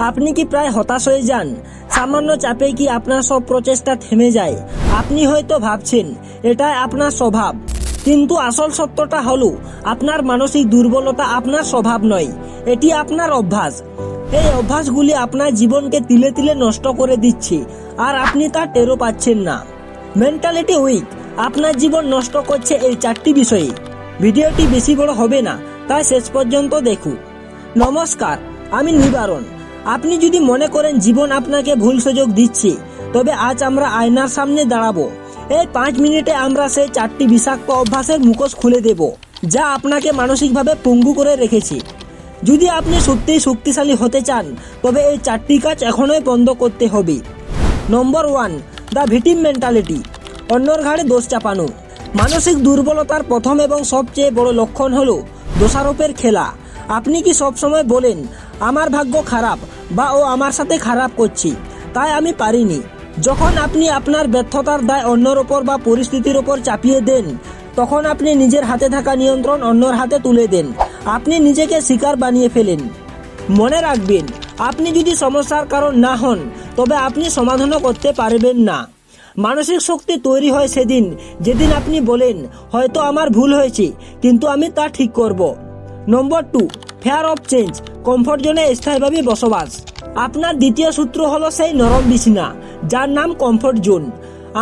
আপনি কি প্রায় হতাশ হয়ে যান? সামান্য চাপে কি আপনার সব প্রচেষ্টা থেমে যায়? আপনি হয়তো ভাবছেন এটাই আপনার স্বভাব, কিন্তু আসল সত্যটা হলো আপনার মানসিক দুর্বলতা আপনার স্বভাব নয়, এটি আপনার অভ্যাস। এই অভ্যাসগুলি আপনার জীবনকে তিলে তিলে নষ্ট করে দিচ্ছে, আর আপনি তা টেরও পাচ্ছেন না। মেন্টালিটি উইক আপনার জীবন নষ্ট করছে এই 4টি বিষয়ে। ভিডিওটি বেশি বড় হবে না, তাই শেষ পর্যন্ত দেখুন। নমস্কার, আমি নিবারণ। আপনি যদি মনে করেন জীবন আপনাকে ভুল সুযোগ দিচ্ছে, তবে আজ আমরা আয়নার সামনে দাঁড়াবো। এই 5 মিনিটে আমরা সেই 4টি বিষাক্ত অভ্যাসের মুখোশ খুলে দেব, যা আপনাকে মানসিকভাবে পঙ্গু করে রেখেছে। যদি আপনি সত্যিই শক্তিশালী হতে চান, তবে এই 4টি কাজ এখনই বন্ধ করতে হবে। নম্বর 1, দ্য ভিকটিম মেন্টালিটি, অন্যর ঘাড়ে দোষ চাপানো। মানসিক দুর্বলতার প্রথম এবং সবচেয়ে বড় লক্ষণ হলো দোষারোপের খেলা। আপনি কি সবসময় বলেন, আমার ভাগ্য খারাপ, বা ও আমার সাথে খারাপ করছে, তাই আমি পারিনি? যখন আপনি আপনার ব্যর্থতার দায় অন্যর ওপর বা পরিস্থিতির ওপর চাপিয়ে দেন, তখন আপনি নিজের হাতে থাকা নিয়ন্ত্রণ অন্যর হাতে তুলে দেন। আপনি নিজেকে শিকার বানিয়ে ফেলেন। মনে রাখবেন, আপনি যদি সমস্যার কারণ না হন, তবে আপনি সমাধানও করতে পারবেন না। মানসিক শক্তি তৈরি হয় সেদিন যেদিন আপনি বলেন, হয়তো আমার ভুল হয়েছে, কিন্তু আমি তা ঠিক করব। নম্বর 2, ফেয়ার অফ চেঞ্জ, কমফোর্ট জোনে স্থায়ীভাবে বসবাস। আপনার দ্বিতীয় সূত্র হলো সেই নরম বিছানা, যার নাম কমফোর্ট জোন।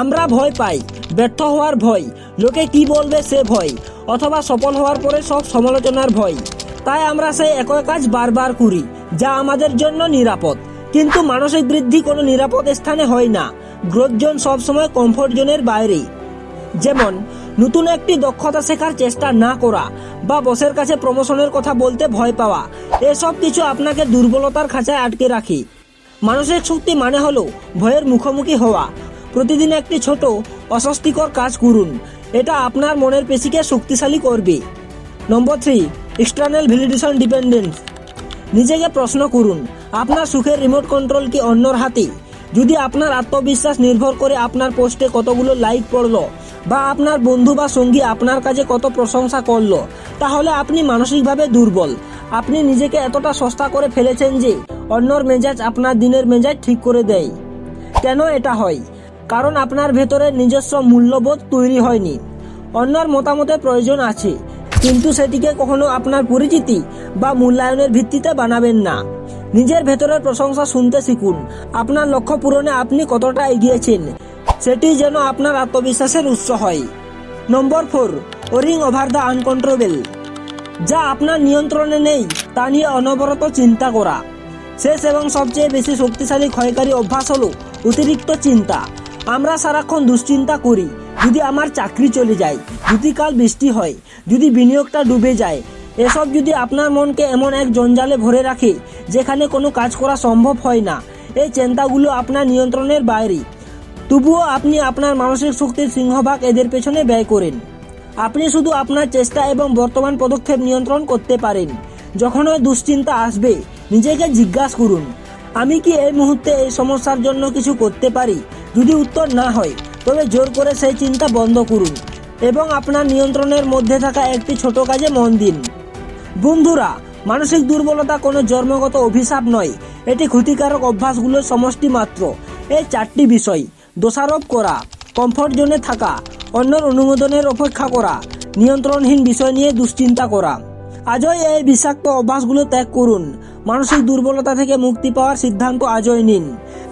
আমরা ভয় পাই, ব্যর্থ হওয়ার ভয়, লোকে কি বলবে সে ভয়, অথবা সফল হওয়ার পরে সব সমালোচনার ভয়। তাই আমরা সেই একই কাজ বারবার করি, যা আমাদের জন্য নিরাপদ। কিন্তু মানসিক বৃদ্ধি কোনো নিরাপদ স্থানে হয় না। গ্রোথ জোন সবসময় কমফোর্ট জোনের বাইরে। যেমন নতুন একটি দক্ষতা শেখার চেষ্টা না করা, বা বসের কাছে প্রমোশনের কথা বলতে ভয় পাওয়া, এসব কিছু আপনাকে দুর্বলতার খাঁচায় আটকে রাখে। মানসিক শক্তি মানে হলো ভয়ের মুখোমুখি হওয়া। প্রতিদিন একটি ছোট অস্বস্তিকর কাজ করুন, এটা আপনার মনের পেশিকে শক্তিশালী করবে। নম্বর 3, এক্সটার্নাল ভ্যালিডেশন ডিপেন্ডেন্স। নিজেকে প্রশ্ন করুন, আপনার সুখের রিমোট কন্ট্রোল কি অন্যর হাতে? যদি আপনার আত্মবিশ্বাস নির্ভর করে আপনার পোস্টে কতগুলো লাইক পড়লো, বা আপনার বন্ধু বা সঙ্গী আপনার কাছে কত প্রশংসা করলো, তাহলে আপনি মানসিকভাবে দুর্বল। আপনি নিজেকে এতটা সস্তা করে ফেলেছেন যে অন্যর মেজাজ আপনার দিনের মেজাজ ঠিক করে দেয়। কেন এটা হয়? কারণ আপনার ভেতরে নিজস্ব মূল্যবোধ তৈরি হয়নি। অন্যর মতামতের প্রয়োজন আছে, কিন্তু সেটিকে কখনো আপনার পরিচিতি বা মূল্যায়নের ভিত্তিতে বানাবেন না। নিজের ভেতরের প্রশংসা শুনতে শিখুন। আপনার লক্ষ্য পূরণে আপনি কতটা এগিয়েছেন, সেটি যেন আপনার আত্মবিশ্বাসের উৎস হয়। নম্বর 4, ওরিং ওভার দ্য আনকন্ট্রোলেবল। যা আপনার নিয়ন্ত্রণে নেই তা নিয়ে অনবরত চিন্তা করা। শেষ এবং সবচেয়ে বেশি শক্তিশালী ক্ষয়কারী অভ্যাস হলো অতিরিক্ত চিন্তা। আমরা সারাক্ষণ দুশ্চিন্তা করি, যদি আমার চাকরি চলে যায়, যদি কাল বৃষ্টি হয়, যদি বিনিয়োগটা ডুবে যায়। এসব যদি আপনার মনকে এমন এক জঞ্জালে ভরে রাখে যেখানে কোনো কাজ করা সম্ভব হয় না। এই চিন্তাগুলো আপনার নিয়ন্ত্রণের বাইরে, তবুও আপনি আপনার মানসিক শক্তির সিংহভাগ এদের পেছনে ব্যয় করেন। আপনি শুধু আপনার চেষ্টা এবং বর্তমান পদক্ষেপ নিয়ন্ত্রণ করতে পারেন। যখন ওই দুশ্চিন্তা আসবে, নিজেকে জিজ্ঞাসা করুন, আমি কি এই মুহূর্তে এই সমস্যার জন্য কিছু করতে পারি? যদি উত্তর না হয়, তবে জোর করে সেই চিন্তা বন্ধ করুন এবং আপনার নিয়ন্ত্রণের মধ্যে থাকা একটি ছোট কাজে মন দিন। বন্ধুরা, মানসিক দুর্বলতা কোনো জন্মগত অভিশাপ নয়, এটি ক্ষতিকারক অভ্যাসগুলোর সমষ্টি মাত্র। এই 4টি বিষয়, দোষারোপ করা, কমফোর্ট জোনে থাকা, অন্যর অনুমোদনের অপেক্ষা করা, নিয়ন্ত্রণহীন বিষয় নিয়ে দুশ্চিন্তা করা। আজই এই বিষাক্ত অভ্যাসগুলো ত্যাগ করুন। মানসিক দুর্বলতা থেকে মুক্তি পাওয়ার সিদ্ধান্ত আজই নিন।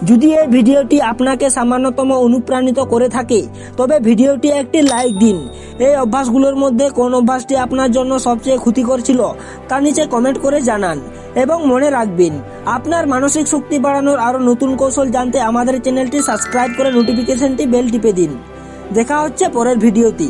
যদি এই ভিডিওটি আপনাকে সামান্যতম অনুপ্রাণিত করে থাকে, তবে ভিডিওটি একটি লাইক দিন। এই অভ্যাসগুলোর মধ্যে কোন অভ্যাসটি আপনার জন্য সবচেয়ে ক্ষতিকর ছিল তা নিচে কমেন্ট করে জানান। এবং মনে রাখবেন, আপনার মানসিক শক্তি বাড়ানোর আরও নতুন কৌশল জানতে আমাদের চ্যানেলটি সাবস্ক্রাইব করে নোটিফিকেশনটি বেল টিপে দিন। দেখা হচ্ছে পরের ভিডিওতে।